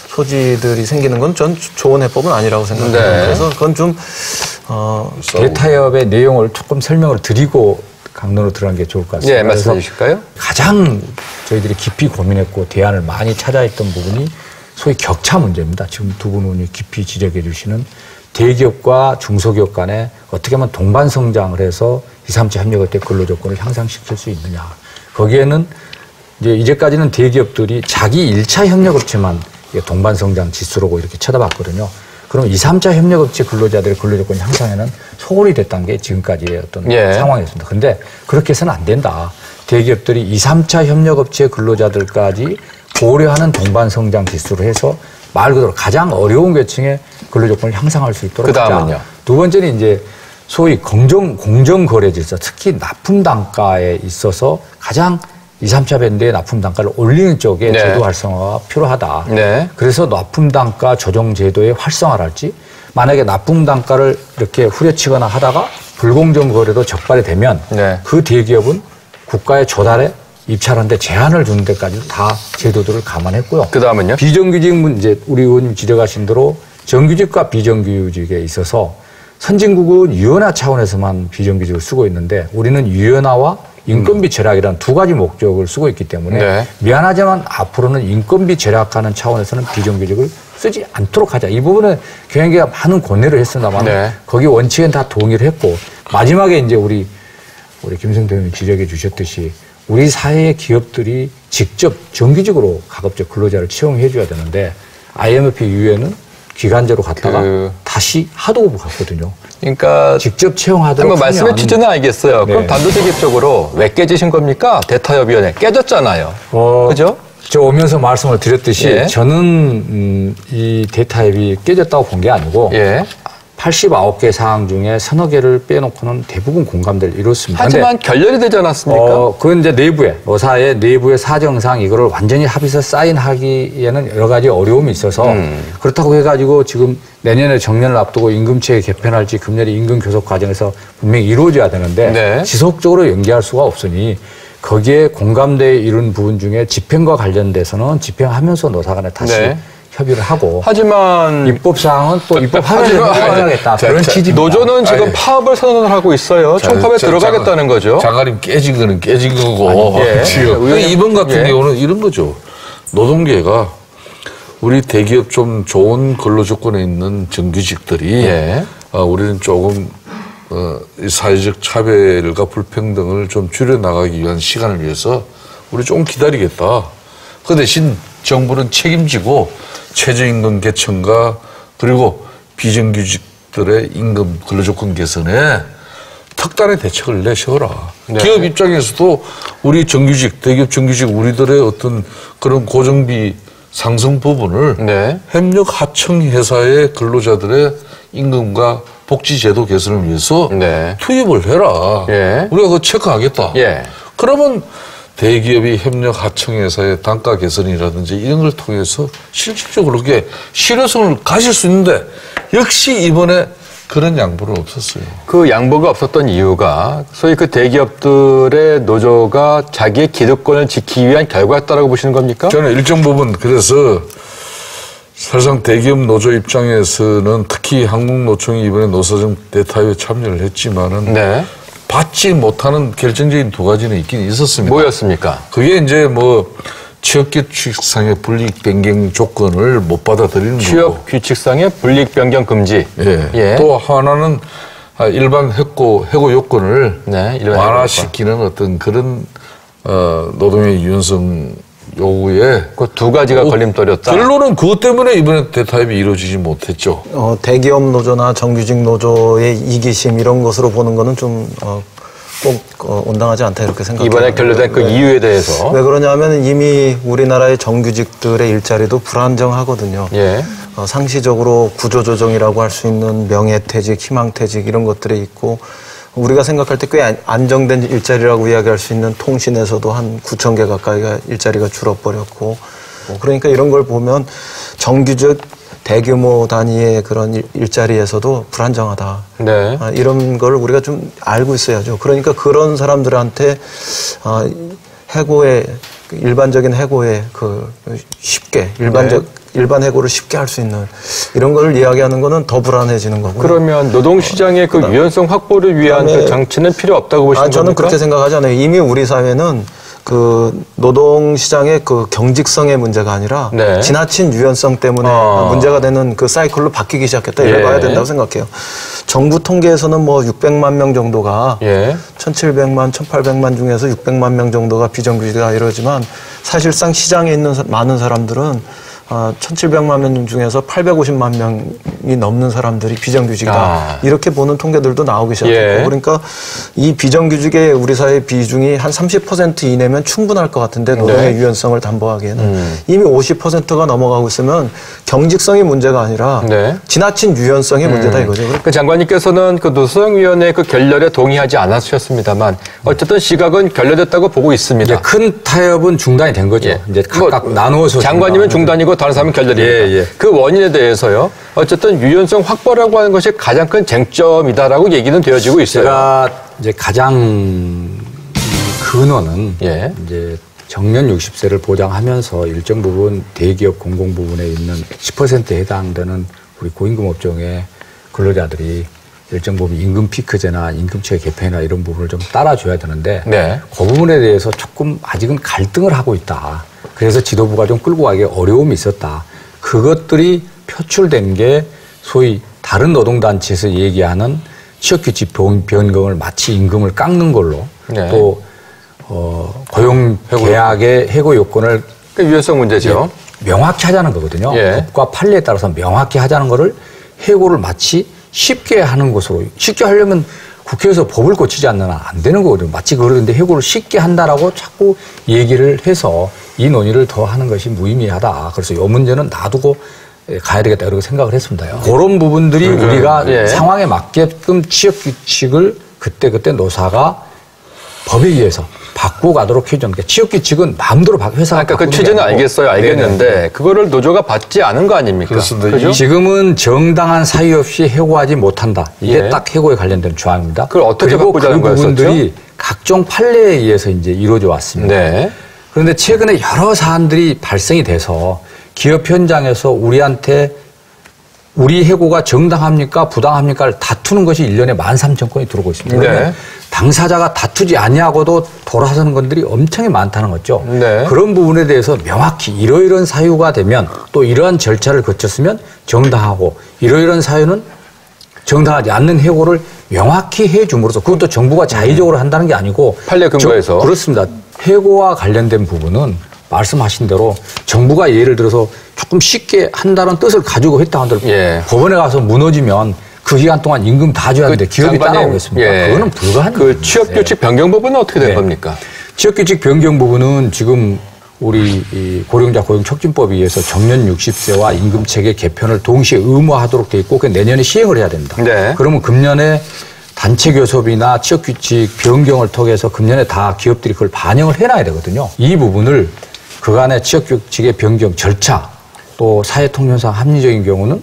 소지들이 생기는 건 전 좋은 해법은 아니라고 생각해요. 네. 그래서 그건 좀 대타협의 내용을 조금 설명을 드리고 강론으로 들어간 게 좋을 것 같습니다. 예, 말씀해 주실까요? 가장 저희들이 깊이 고민했고 대안을 많이 찾아했던 부분이 소위 격차 문제입니다. 지금 두 분 의원이 깊이 지적해 주시는 대기업과 중소기업 간에 어떻게 하면 동반 성장을 해서 2, 3차 협력업체 근로조건을 향상시킬 수 있느냐. 거기에는 이제까지는 대기업들이 자기 1차 협력업체만 동반 성장 지수라고 이렇게 쳐다봤거든요. 그럼 2, 3차 협력업체 근로자들의 근로조건 향상에는 소홀히 됐다는 게 지금까지의 어떤 상황이었습니다. 그런데 그렇게 해서는 안 된다. 대기업들이 2, 3차 협력업체 근로자들까지 고려하는 동반 성장 지수를 해서 말 그대로 가장 어려운 계층의 근로조건을 향상할 수 있도록 그다음은요? 하자. 두 번째는 이제 소위 공정거래 질서, 특히 납품 단가에 있어서 가장 2, 3차 밴드의 납품 단가를 올리는 쪽에 네. 제도 활성화가 필요하다. 네. 그래서 납품 단가 조정 제도의 활성화랄지 만약에 납품 단가를 이렇게 후려치거나 하다가 불공정 거래도 적발이 되면 네. 그 대기업은 국가의 조달에 입찰하는데 제한을 주는 데까지 다 제도들을 감안했고요. 그다음은요? 비정규직 문제, 우리 의원님 지적하신 대로 정규직과 비정규직에 있어서 선진국은 유연화 차원에서만 비정규직을 쓰고 있는데 우리는 유연화와 인건비 절약이라는 두 가지 목적을 쓰고 있기 때문에 네. 미안하지만 앞으로는 인건비 절약하는 차원에서는 비정규직을 쓰지 않도록 하자. 이 부분은 경영계가 많은 권유를 했습니다만 네. 거기 원칙은 다 동의를 했고 마지막에 이제 우리 김성태 의원님 지적해 주셨듯이 우리 사회의 기업들이 직접 정규직으로 가급적 근로자를 채용해 줘야 되는데 IMF 이후에는 기간제로 갔다가 다시 하도급으로 갔거든요. 그러니까 직접 채용하도록 한번 말씀의 하면 취지는 알겠어요. 네. 그럼 단도직입적으로 왜 깨지신 겁니까? 대타협위원회 깨졌잖아요. 그죠? 저 오면서 말씀을 드렸듯이 예. 저는 이 대타협이 깨졌다고 본 게 아니고 예. 89개 사항 중에 서너 개를 빼놓고는 대부분 공감대를 이뤘습니다. 하지만 결렬이 되지 않았습니까? 그건 이제 노사의 내부의 사정상 이거를 완전히 합의서 사인하기에는 여러 가지 어려움이 있어서 그렇다고 해가지고 지금 내년에 정년을 앞두고 임금체계 개편할지 금년에 임금 교섭 과정에서 분명히 이루어져야 되는데 네. 지속적으로 연기할 수가 없으니 거기에 공감대에 이룬 부분 중에 집행과 관련돼서는 집행하면서 노사 간에 다시 네. 협의를 하고 하지만 입법사항은 또 입법하면 결정하겠다. 그런 취지입니다. 노조는 지금 파업을 선언을 하고 있어요. 총파업에 들어가겠다는 거죠. 자가림 깨진 거는 깨진 거고. 예. 지금 이번 같은 예. 경우는 이런 거죠. 노동계가 우리 대기업 좀 좋은 근로 조건에 있는 정규직들이 예. 우리는 조금 이 사회적 차별과 불평등을 좀 줄여나가기 위한 시간을 위해서 우리 조금 기다리겠다. 그 대신 정부는 책임지고 최저임금 개편과 그리고 비정규직들의 임금 근로조건 개선에 특단의 대책을 내세워라. 네. 기업 입장에서도 우리 정규직, 대기업 정규직 우리들의 어떤 그런 고정비 상승 부분을 네. 협력 하청 회사의 근로자들의 임금과 복지 제도 개선을 위해서 네. 투입을 해라. 예. 우리가 그거 체크하겠다. 예. 그러면 대기업이 협력 하청회사의 단가 개선이라든지 이런 걸 통해서 실질적으로 그렇게 실효성을 가질 수 있는데 역시 이번에 그런 양보는 없었어요. 그 양보가 없었던 이유가 소위 그 대기업들의 노조가 자기의 기득권을 지키기 위한 결과였다라고 보시는 겁니까? 저는 일정 부분 그래서 사실상 대기업 노조 입장에서는 특히 한국노총이 이번에 노사정 대타협에 참여를 했지만은 네. 받지 못하는 결정적인 두 가지는 있긴 있었습니다. 뭐였습니까? 그게 이제 뭐 취업 규칙상의 불이익 변경 조건을 못 받아들이는 거고. 취업 규칙상의 불이익 변경 금지. 예. 예. 또 하나는 일반 해고 요건을 네, 일반 해고 완화시키는 어떤 그런 노동의 유연성 요구에 그 두 가지가 걸림돌이었다. 결론은 그것 때문에 이번에 대타협이 이루어지지 못했죠. 대기업 노조나 정규직 노조의 이기심 이런 것으로 보는 거는 좀 꼭 온당하지 않다 이렇게 생각해요. 이번에 결렬된 그 이유에 대해서. 왜 그러냐면 이미 우리나라의 정규직들의 일자리도 불안정하거든요. 예. 상시적으로 구조조정이라고 할 수 있는 명예퇴직, 희망퇴직 이런 것들이 있고 우리가 생각할 때 꽤 안정된 일자리라고 이야기할 수 있는 통신에서도 한 9,000개 가까이가 일자리가 줄어버렸고 그러니까 이런 걸 보면 정규직 대규모 단위의 그런 일자리에서도 불안정하다. 네. 이런 걸 우리가 좀 알고 있어야죠. 그러니까 그런 사람들한테 해고의 일반적인 해고에 쉽게 일반 해고를 쉽게 할 수 있는 이런 걸 이야기하는 거는 더 불안해지는 거고요. 그러면 노동시장의 그 유연성 확보를 위한 그 장치는 필요 없다고 보시는 겁니까? 저는 그렇게 생각하지 않아요. 이미 우리 사회는 그 노동시장의 그 경직성의 문제가 아니라 네. 지나친 유연성 때문에 문제가 되는 그 사이클로 바뀌기 시작했다. 이래 봐야 된다고 생각해요. 정부 통계에서는 뭐 600만 명 정도가 1,700만, 1,800만 중에서 600만 명 정도가 비정규직이다 이러지만 사실상 시장에 있는 많은 사람들은 1,700만 명 중에서 850만 명이 넘는 사람들이 비정규직이다. 이렇게 보는 통계들도 나오기 시작했고 그러니까 이 비정규직의 우리 사회 비중이 한 30% 이내면 충분할 것 같은데 노동의 유연성을 담보하기에는 이미 50%가 넘어가고 있으면 경직성이 문제가 아니라 지나친 유연성이 문제다 이거죠. 그 장관님께서는 그 노사정위원회 그 결렬에 동의하지 않으셨습니다만 어쨌든 시각은 결렬됐다고 보고 있습니다. 큰 타협은 중단이 된 거죠. 이제 각각 나누어서 장관님은 중단이고 다른 사람은 결렬입니다. 그 원인에 대해서요. 어쨌든 유연성 확보라고 하는 것이 가장 큰 쟁점이다라고 얘기는 되어지고 있어요. 제가 이제 가장 근원은 이제 정년 60세를 보장하면서 일정 부분 대기업 공공 부분에 있는 10%에 해당되는 우리 고임금 업종의 근로자들이 일정 부분 임금 피크제나 임금체계 개편이나 이런 부분을 좀 따라줘야 되는데 네. 그 부분에 대해서 조금 아직은 갈등을 하고 있다. 그래서 지도부가 좀 끌고 가기에 어려움이 있었다. 그것들이 표출된 게 소위 다른 노동단체에서 얘기하는 취업규칙 변경을 마치 임금을 깎는 걸로 네. 또 고용계약의 해고 요건을 그 유연성 문제죠. 명확히 하자는 거거든요. 예. 법과 판례에 따라서 명확히 하자는 거를 해고를 마치 쉽게 하는 것으로 쉽게 하려면 국회에서 법을 고치지 않는 한 안 되는 거거든요. 마치 그러는데 해고를 쉽게 한다라고 자꾸 얘기를 해서 이 논의를 더 하는 것이 무의미하다. 그래서 이 문제는 놔두고 가야 되겠다 이렇게 생각을 했습니다요. 그런 부분들이 우리가 예. 상황에 맞게끔 취업규칙을 그때 노사가 법에 의해서 바꾸고 가도록 해주는 게 취업규칙은 마음대로 회사가 그러니까 그 바꾸는 게 취지는 아니고. 알겠어요. 알겠는데 네네. 그거를 노조가 받지 않은 거 아닙니까? 그렇습니다. 그죠? 지금은 정당한 사유 없이 해고하지 못한다. 이게 예. 딱 해고에 관련된 조항입니다. 그걸 어떻게 그리고 바꾸자는 그 부분들이 거였었죠? 각종 판례에 의해서 이제 이루어져 왔습니다. 네. 그런데 최근에 여러 사안들이 발생이 돼서 기업 현장에서 우리한테 우리 해고가 정당합니까 부당합니까를 다투는 것이 1년에 13,000건이 들어오고 있습니다. 네. 그러면 당사자가 다투지 아니하고도 돌아서는 건들이 엄청 많다는 거죠. 네. 그런 부분에 대해서 명확히 이러이러한 사유가 되면 또 이러한 절차를 거쳤으면 정당하고 이러이러한 사유는 정당하지 않는 해고를 명확히 해줌으로써 그것도 정부가 자의적으로 한다는 게 아니고 판례 근거에서. 그렇습니다. 해고와 관련된 부분은 말씀하신 대로 정부가 예를 들어서 조금 쉽게 한다는 뜻을 가지고 했다 한들 예. 법원에 가서 무너지면 그 기간 동안 임금 다 줘야 하는데 기업이 장관님, 따라오겠습니까? 예. 그거는 불가한 그 취업규칙 변경 부분은 어떻게 된 네. 겁니까? 취업규칙 변경 부분은 지금 우리 이 고령자 고용촉진법에 의해서 정년 60세와 임금체계 개편을 동시에 의무화하도록 돼 있고 그 내년에 시행을 해야 됩니다. 네. 그러면 금년에 단체 교섭이나 취업규칙 변경을 통해서 금년에 다 기업들이 그걸 반영을 해놔야 되거든요. 이 부분을 그간의 취업규칙의 변경 절차 또 사회통념상 합리적인 경우는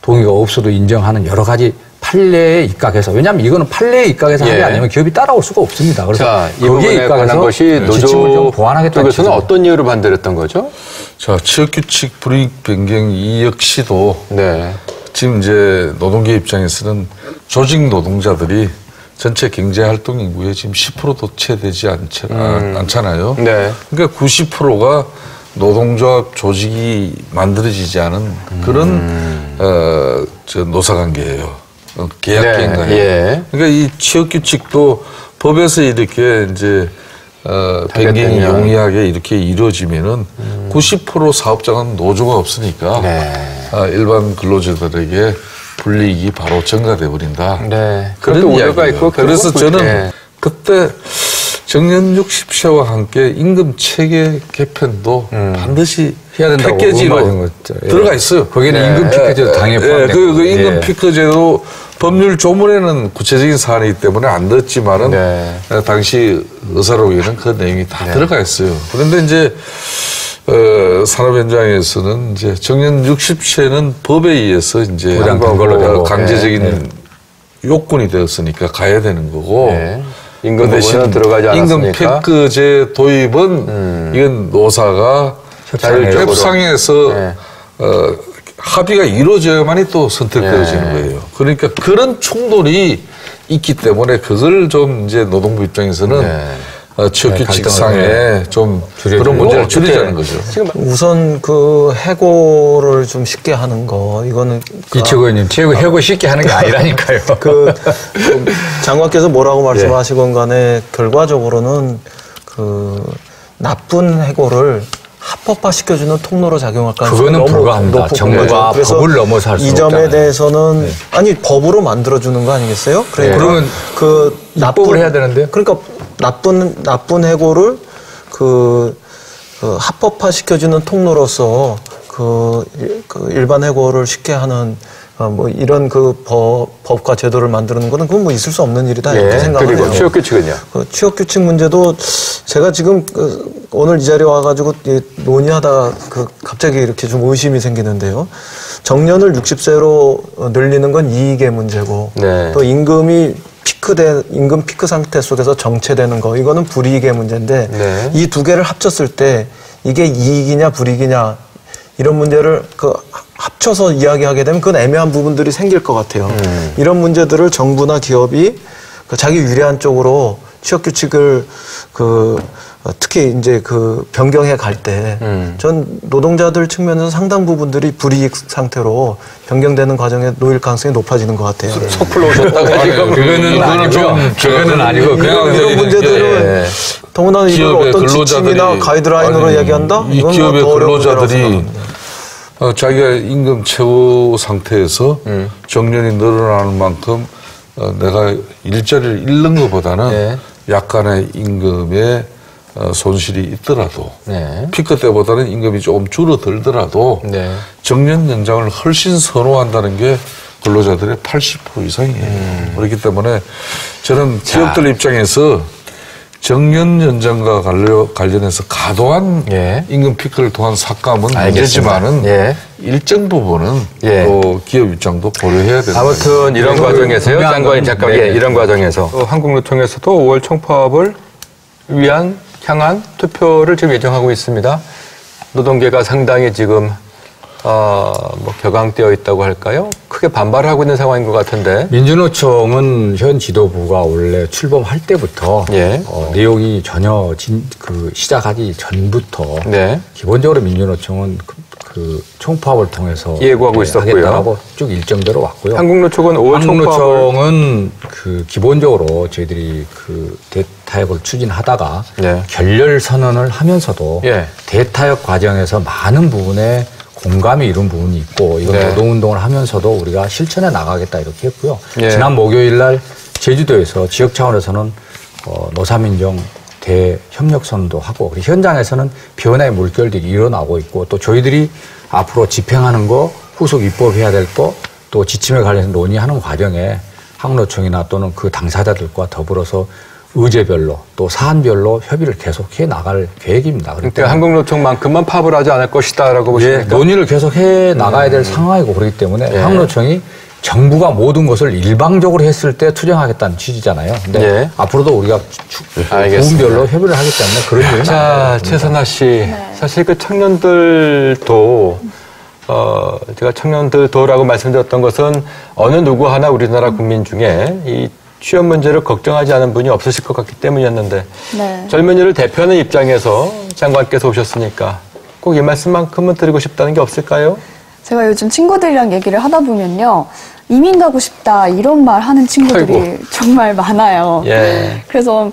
동의가 없어도 인정하는 여러 가지 판례에 입각해서 왜냐하면 이거는 판례에 입각해서 하는 게 예. 아니면 기업이 따라올 수가 없습니다. 그래서 자, 이 거기에 부분에 관한 것이 지침을 좀 노조 보완하겠다는 쪽에서는 취지입니다. 어떤 이유로 반대를 했던 거죠? 자, 취업규칙 불이익 변경 이 역시도 네. 지금 이제 노동계 입장에서는 조직 노동자들이 전체 경제활동 인구의 지금 10%도 채 되지 않잖아요. 네. 그러니까 90%가 노동조합 조직이 만들어지지 않은 그런 노사관계예요. 계약계인 거예요. 예. 그러니까 이 취업규칙도 법에서 이렇게 이제 변경이 되면. 용이하게 이렇게 이루어지면은 90% 사업장은 노조가 없으니까 네. 일반 근로자들에게 불이익이 바로 전가돼 버린다. 네. 그런 그것도 우려가 이야기예요. 있고 그래서 결국은 저는 예. 그때 정년 60세와 함께 임금 체계 개편도 반드시 해야 된다고 패키지로 의무화된 거죠. 예. 들어가 있어요. 거기는 임금 피크제도 당연히 포함된 그 거죠. 임금 예. 피크제도 법률 조문에는 구체적인 사안이기 때문에 안 넣었지만은 네. 당시 의사록에는 그 내용이 다 들어가 있어요. 그런데 이제 산업 현장에서는 이제 정년 60세는 법에 의해서 이제 보장된 걸로 되고. 강제적인 요건이 되었으니까 가야 되는 거고. 네. 임금 그 대신 부분은 들어가지 임금 않았으니까. 피크제 도입은 이건 노사가 협상적으로. 협상에서 네. 합의가 이루어져야만이 또 선택되어지는 네. 거예요. 그러니까 그런 충돌이 있기 때문에 그걸 좀 이제 노동부 입장에서는 네. 취업규칙상에 좀 그런 문제를 줄이자는 거죠. 우선 그 해고를 좀 쉽게 하는 거 이거는 이철구 의원님, 해고 쉽게 하는 게 아니라니까요. 그 장관께서 뭐라고 말씀하시건 간에 결과적으로는 그 나쁜 해고를 합법화 시켜주는 통로로 작용할 가능성이 그거는 너무 불가합니다. 높은 정부가 거죠. 그래서 법을 넘어서 할 이 수는 점에 없잖아요. 대해서는 아니 법으로 만들어주는 거 아니겠어요? 그러니까 그러면 그 입법을 해야 되는데요? 그러니까 나쁜 해고를 그 합법화 시켜주는 통로로서 그 일반 해고를 쉽게 하는 뭐 이런 그 법과 제도를 만드는 거는 그건 뭐 있을 수 없는 일이다 이렇게 예. 생각해요. 그리고 취업규칙은요? 그 취업규칙 문제도 제가 지금 오늘 이 자리에 와가지고 논의하다 갑자기 이렇게 좀 의심이 생기는데요. 정년을 60세로 늘리는 건 이익의 문제고 네. 또 임금 피크 상태 속에서 정체되는 거 이거는 불이익의 문제인데 네. 이 두 개를 합쳤을 때 이게 이익이냐 불이익이냐 이런 문제를 합쳐서 이야기하게 되면 그건 애매한 부분들이 생길 것 같아요. 이런 문제들을 정부나 기업이 자기 유리한 쪽으로 취업 규칙을 특히 이제 변경해 갈 때 전 노동자들 측면에서 상당 부분들이 불이익 상태로 변경되는 과정에 놓일 가능성이 높아지는 것 같아요. 섣불로 오셨다고 지금. 그거는 아니고 그냥 이런 문제들은 더구나 이걸 어떤 지침이나 가이드라인으로 얘기한다? 이 이건 기업의 더 어려운 근로자들이 문제라고 자기가 임금 최고 상태에서 정년이 늘어나는 만큼 내가 일자리를 잃는 것보다는 네. 약간의 임금의 손실이 있더라도 네. 피크 때보다는 임금이 조금 줄어들더라도 네. 정년 연장을 훨씬 선호한다는 게 근로자들의 80% 이상이에요. 그렇기 때문에 저는 기업들 입장에서 정년 연장과 관련해서 과도한 예. 임금 피크를 통한 삭감은 알겠습니다. 문제지만은 예. 일정 부분은 예. 또 기업 입장도 고려해야 된다. 아무튼 이런 과정에서요. 분명한 장관님 건 잠깐 네. 이런 과정에서 한국노총에서도 5월 총파업을 향한 투표를 지금 예정하고 있습니다. 노동계가 상당히 지금 격앙되어 있다고 할까요? 크게 반발하고 있는 상황인 것 같은데. 민주노총은 현 지도부가 원래 출범할 때부터 예. 내용이 전혀 시작하기 전부터 네. 기본적으로 민주노총은 그 총파업을 통해서 예고하고 있었고요. 하겠다라고 쭉 일정대로 왔고요. 한국노총은 5월 총파업을 한국노총은 기본적으로 저희들이 대타협을 추진하다가 네. 결렬 선언을 하면서도 예. 대타협 과정에서 많은 부분에 공감이 이룬 부분이 있고 이건 네. 노동운동을 하면서도 우리가 실천해 나가겠다 이렇게 했고요. 예. 지난 목요일 날 제주도에서 지역 차원에서는 노사민정 대협력선도 하고 그리고 현장에서는 변화의 물결들이 일어나고 있고 또 저희들이 앞으로 집행하는 거 후속 입법해야 될 거 또 지침에 관련해서 논의하는 과정에 한국노총이나 또는 그 당사자들과 더불어서 의제별로 또 사안별로 협의를 계속해 나갈 계획입니다. 그러니까 한국노총만큼만 파업을 하지 않을 것이다라고 보십니까? 논의를 계속해 나가야 될 상황이고 그렇기 때문에 예. 한국노총이 정부가 모든 것을 일방적으로 했을 때 투쟁하겠다는 취지잖아요. 근데 예. 앞으로도 우리가 알겠습니다. 부분별로 협의를 하기 때문에 그런 일은 자, 최선아 씨. 사실 청년들도, 제가 청년들도라고 말씀드렸던 것은 어느 누구 하나 우리나라 국민 중에 이 취업 문제를 걱정하지 않은 분이 없으실 것 같기 때문이었는데 네. 젊은이를 대표하는 입장에서 장관께서 오셨으니까 꼭 이 말씀만큼은 드리고 싶다는 게 없을까요? 제가 요즘 친구들이랑 얘기를 하다 보면요. 이민 가고 싶다 이런 말 하는 친구들이 아이고. 정말 많아요. 예. 그래서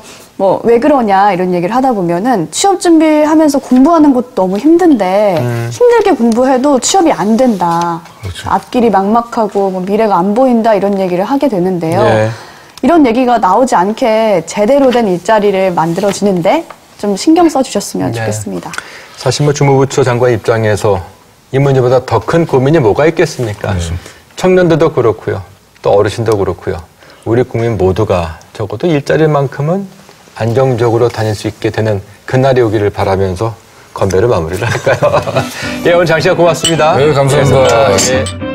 왜 그러냐 이런 얘기를 하다 보면은 취업 준비하면서 공부하는 것도 너무 힘든데 힘들게 공부해도 취업이 안 된다. 그렇죠. 앞길이 막막하고 미래가 안 보인다 이런 얘기를 하게 되는데요. 예. 이런 얘기가 나오지 않게 제대로 된 일자리를 만들어지는데 좀 신경 써주셨으면 네. 좋겠습니다. 사실 주무부처 장관 입장에서 이 문제보다 더 큰 고민이 뭐가 있겠습니까? 청년들도 그렇고요. 또 어르신도 그렇고요. 우리 국민 모두가 적어도 일자리만큼은 안정적으로 다닐 수 있게 되는 그날이 오기를 바라면서 건배를 마무리를 할까요? 예, 오늘 장 씨가 고맙습니다. 네, 감사합니다. 예.